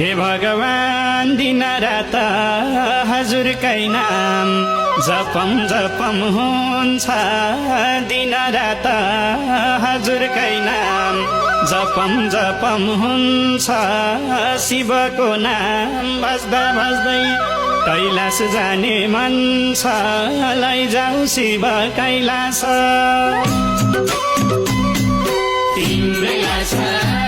हे भगवान दिन रात हजुरकै नाम जपम जपम हुन्छ दिन रात हजुरकै नाम जपम जपम हुन्छ शिवको नाम बस्दा बस्दै कैलाश जाने मन छ लैजाऊ शिव कैलाश तिम्रै आशा